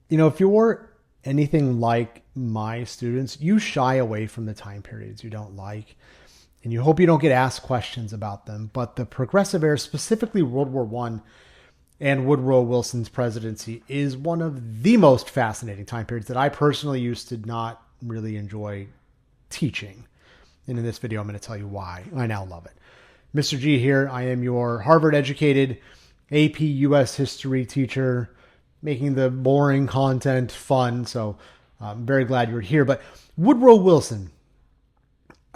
If you're anything like my students, you shy away from the time periods you don't like, and you hope you don't get asked questions about them. But the Progressive Era, specifically World War One and Woodrow Wilson's presidency, is one of the most fascinating time periods that I personally used to not really enjoy teaching. And in this video, I'm going to tell you why I now love it. Mr. G here. I am your Harvard-educated AP US history teacher, making the boring content fun. So I'm very glad you're here. But Woodrow Wilson.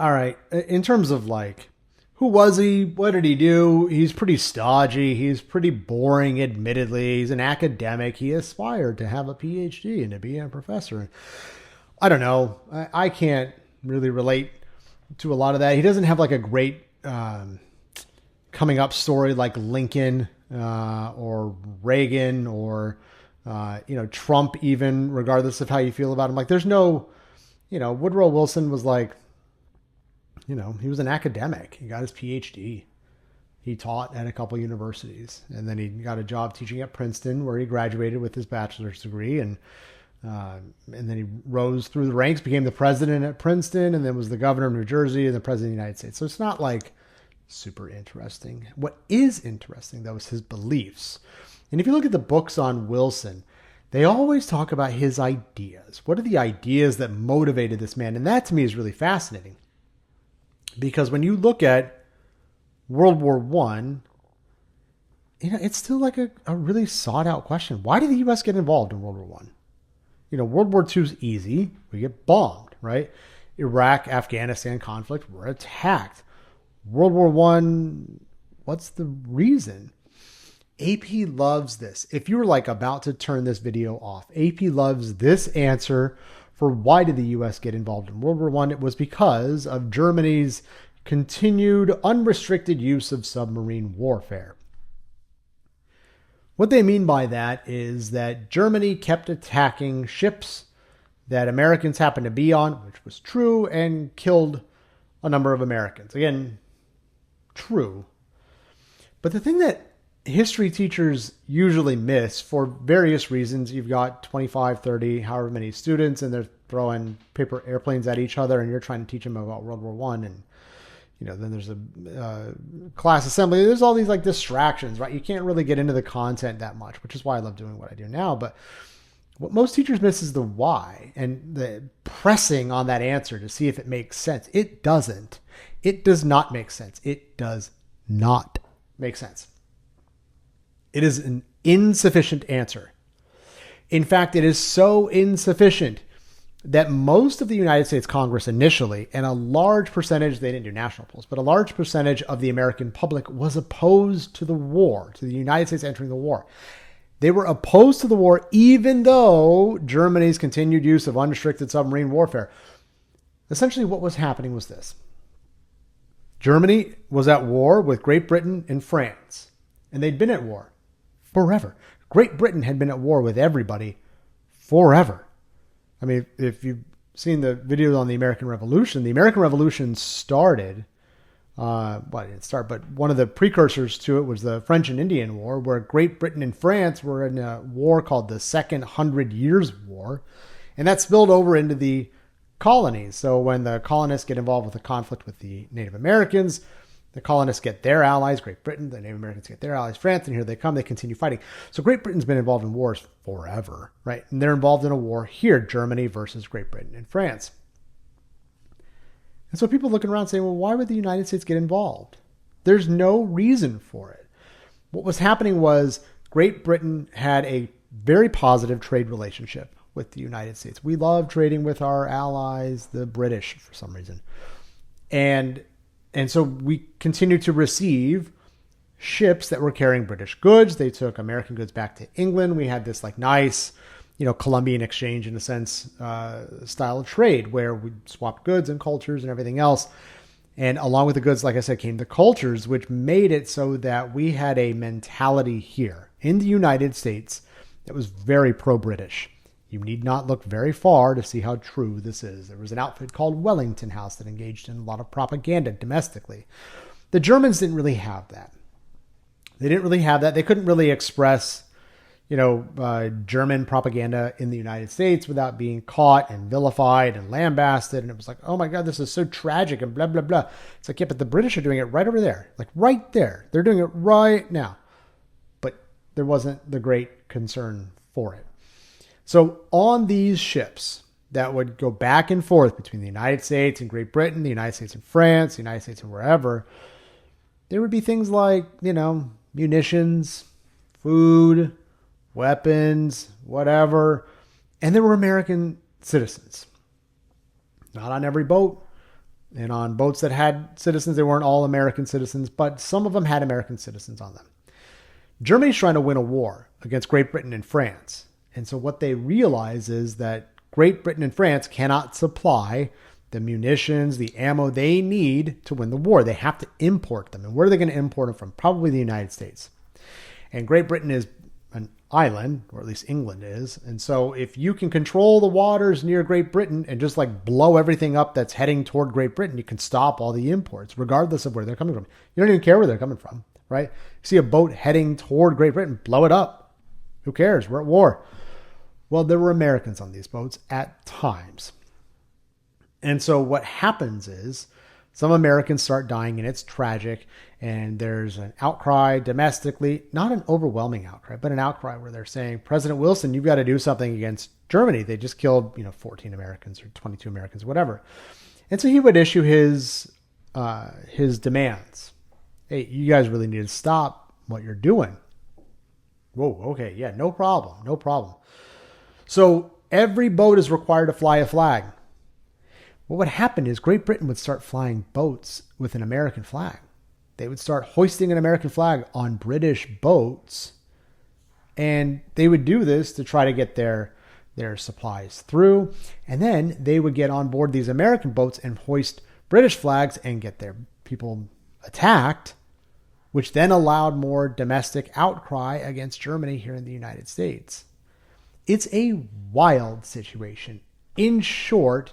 All right. In terms of who was he? What did he do? He's pretty stodgy. He's pretty boring, admittedly. He's an academic. He aspired to have a PhD and to be a professor. I don't know. I can't really relate to a lot of that. He doesn't have a great coming up story like Lincoln or Reagan or Trump, even, regardless of how you feel about him. There's no, Woodrow Wilson was he was an academic. He got his PhD. He taught at a couple universities, and then he got a job teaching at Princeton, where he graduated with his bachelor's degree, and then he rose through the ranks, became the president at Princeton, and then was the governor of New Jersey and the president of the United States. So it's not super interesting. What is interesting, though, is his beliefs. And if you look at the books on Wilson, they always talk about his ideas. What are the ideas that motivated this man? And that, to me, is really fascinating. Because when you look at World War One, it's still a really sought out question. Why did the U.S. get involved in World War One? World War II is easy. We get bombed, right? Iraq, Afghanistan conflict, we're attacked. World War One, what's the reason? AP loves this. If you were about to turn this video off, AP loves this answer for why did the U.S. get involved in World War One. It was because of Germany's continued unrestricted use of submarine warfare. What they mean by that is that Germany kept attacking ships that Americans happened to be on, which was true, and killed a number of Americans. Again, true. But the thing that history teachers usually miss, for various reasons, you've got 25, 30, however many students, and they're throwing paper airplanes at each other, and you're trying to teach them about World War One, and then there's a class assembly. There's all these distractions, right? You can't really get into the content that much, which is why I love doing what I do now. But what most teachers miss is the why and the pressing on that answer to see if it makes sense. It doesn't. It does not make sense. It does not make sense. It is an insufficient answer. In fact, it is so insufficient that most of the United States Congress initially, and a large percentage, they didn't do national polls, but a large percentage of the American public was opposed to the war, to the United States entering the war. They were opposed to the war even though Germany's continued use of unrestricted submarine warfare. Essentially what was happening was this. Germany was at war with Great Britain and France, and they'd been at war forever. Great Britain had been at war with everybody forever. I mean, if you've seen the videos on the American Revolution started, well, it didn't start, but one of the precursors to it was the French and Indian War, where Great Britain and France were in a war called the Second 100 Years' War, and that spilled over into the colonies. So when the colonists get involved with a conflict with the Native Americans, the colonists get their allies, Great Britain, the Native Americans get their allies, France, and here they come, they continue fighting. So Great Britain's been involved in wars forever, right? And they're involved in a war here, Germany versus Great Britain and France. And so people looking around saying, well, why would the United States get involved? There's no reason for it. What was happening was Great Britain had a very positive trade relationship with the United States. We love trading with our allies, the British, for some reason. And so we continued to receive ships that were carrying British goods. They took American goods back to England. We had this nice, Columbian exchange in a sense, style of trade where we swapped goods and cultures and everything else. And along with the goods, like I said, came the cultures, which made it so that we had a mentality here in the United States that was very pro-British. You need not look very far to see how true this is. There was an outfit called Wellington House that engaged in a lot of propaganda domestically. The Germans didn't really have that. They couldn't really express, German propaganda in the United States without being caught and vilified and lambasted. And it was like, oh my God, this is so tragic and blah, blah, blah. It's like, yeah, but the British are doing it right over there. Like right there. They're doing it right now. But there wasn't the great concern for it. So on these ships that would go back and forth between the United States and Great Britain, the United States and France, the United States and wherever, there would be things like, munitions, food, weapons, whatever. And there were American citizens. Not on every boat. And on boats that had citizens, they weren't all American citizens, but some of them had American citizens on them. Germany's trying to win a war against Great Britain and France. And so what they realize is that Great Britain and France cannot supply the munitions, the ammo they need to win the war. They have to import them. And where are they going to import them from? Probably the United States. And Great Britain is an island, or at least England is. And so if you can control the waters near Great Britain and just like blow everything up that's heading toward Great Britain, you can stop all the imports, regardless of where they're coming from. You don't even care where they're coming from, right? You see a boat heading toward Great Britain, blow it up. Who cares? We're at war. Well, there were Americans on these boats at times. And so what happens is some Americans start dying, and it's tragic. And there's an outcry domestically, not an overwhelming outcry, but an outcry where they're saying, President Wilson, you've got to do something against Germany. They just killed, 14 Americans or 22 Americans, whatever. And so he would issue his demands. Hey, you guys really need to stop what you're doing. Whoa, okay, yeah, no problem. So every boat is required to fly a flag. What would happen is Great Britain would start flying boats with an American flag. They would start hoisting an American flag on British boats. And they would do this to try to get their supplies through. And then they would get on board these American boats and hoist British flags and get their people attacked, which then allowed more domestic outcry against Germany here in the United States. It's a wild situation. In short,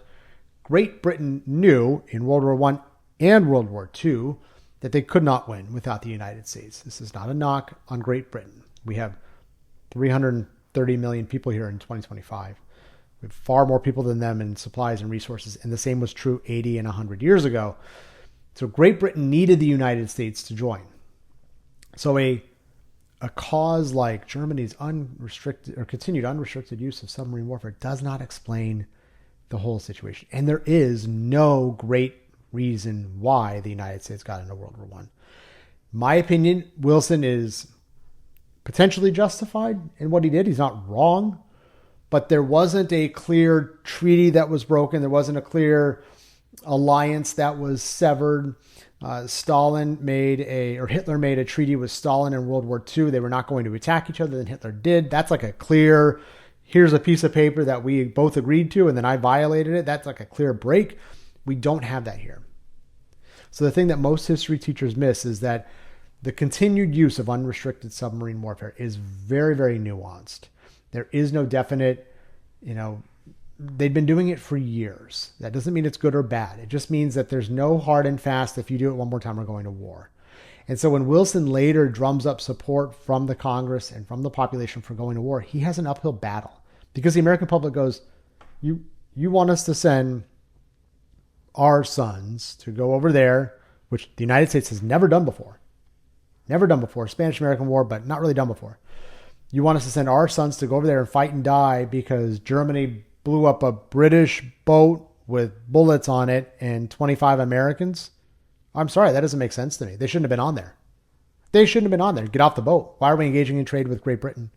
Great Britain knew in World War I and World War II that they could not win without the United States. This is not a knock on Great Britain. We have 330 million people here in 2025. We have far more people than them in supplies and resources, and the same was true 80 and 100 years ago. So Great Britain needed the United States to join. So a cause like Germany's unrestricted or continued unrestricted use of submarine warfare does not explain the whole situation. And there is no great reason why the United States got into World War I. My opinion, Wilson is potentially justified in what he did. He's not wrong, but there wasn't a clear treaty that was broken. There wasn't a clear alliance that was severed. Hitler made a treaty with Stalin in World War II. They were not going to attack each other. Then Hitler did. That's like a clear, here's a piece of paper that we both agreed to, and then I violated it. That's like a clear break. We don't have that here. So the thing that most history teachers miss is that the continued use of unrestricted submarine warfare is very, very nuanced. There is no definite, they'd been doing it for years. That doesn't mean it's good or bad. It just means that there's no hard and fast, if you do it one more time, we're going to war. And so when Wilson later drums up support from the Congress and from the population for going to war, he has an uphill battle because the American public goes, you want us to send our sons to go over there, which the United States has never done before. Never done before. Spanish-American War, but not really done before. You want us to send our sons to go over there and fight and die because Germany blew up a British boat with bullets on it and 25 Americans? I'm sorry, that doesn't make sense to me. They shouldn't have been on there. They shouldn't have been on there. Get off the boat. Why are we engaging in trade with Great Britain?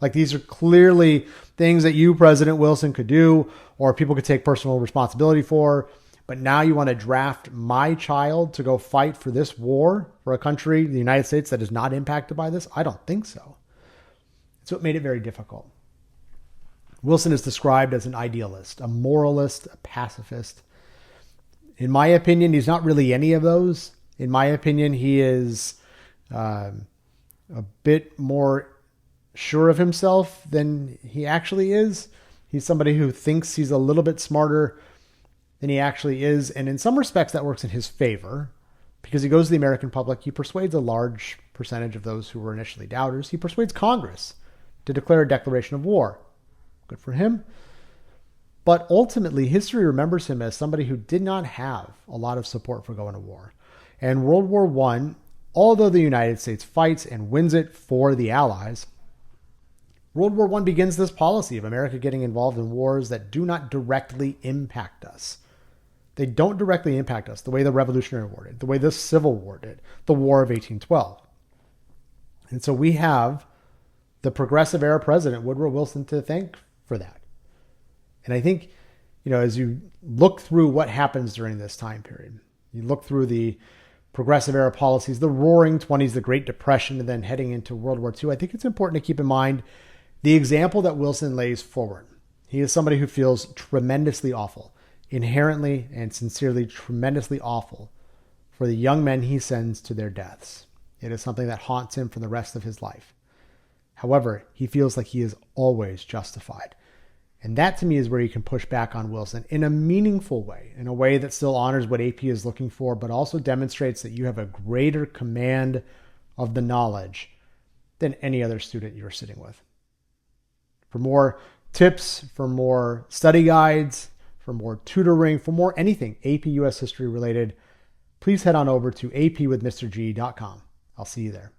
Like, these are clearly things that you, President Wilson, could do or people could take personal responsibility for. But now you want to draft my child to go fight for this war for a country, the United States, that is not impacted by this? I don't think so. So it made it very difficult. Wilson is described as an idealist, a moralist, a pacifist. In my opinion, he's not really any of those. In my opinion, he is a bit more sure of himself than he actually is. He's somebody who thinks he's a little bit smarter than he actually is. And in some respects, that works in his favor because he goes to the American public. He persuades a large percentage of those who were initially doubters. He persuades Congress to declare a declaration of war. Good for him. But ultimately, history remembers him as somebody who did not have a lot of support for going to war. And World War I, although the United States fights and wins it for the Allies, World War I begins this policy of America getting involved in wars that do not directly impact us. They don't directly impact us the way the Revolutionary War did, the way the Civil War did, the War of 1812. And so we have the progressive era president, Woodrow Wilson, to thank for that. And I think, as you look through what happens during this time period, you look through the progressive era policies, the roaring 20s, the Great Depression, and then heading into World War II, I think it's important to keep in mind the example that Wilson lays forward. He is somebody who feels tremendously awful, inherently and sincerely tremendously awful for the young men he sends to their deaths. It is something that haunts him for the rest of his life. However, he feels like he is always justified. And that to me is where you can push back on Wilson in a meaningful way, in a way that still honors what AP is looking for, but also demonstrates that you have a greater command of the knowledge than any other student you're sitting with. For more tips, for more study guides, for more tutoring, for more anything AP US history related, please head on over to apwithmrg.com. I'll see you there.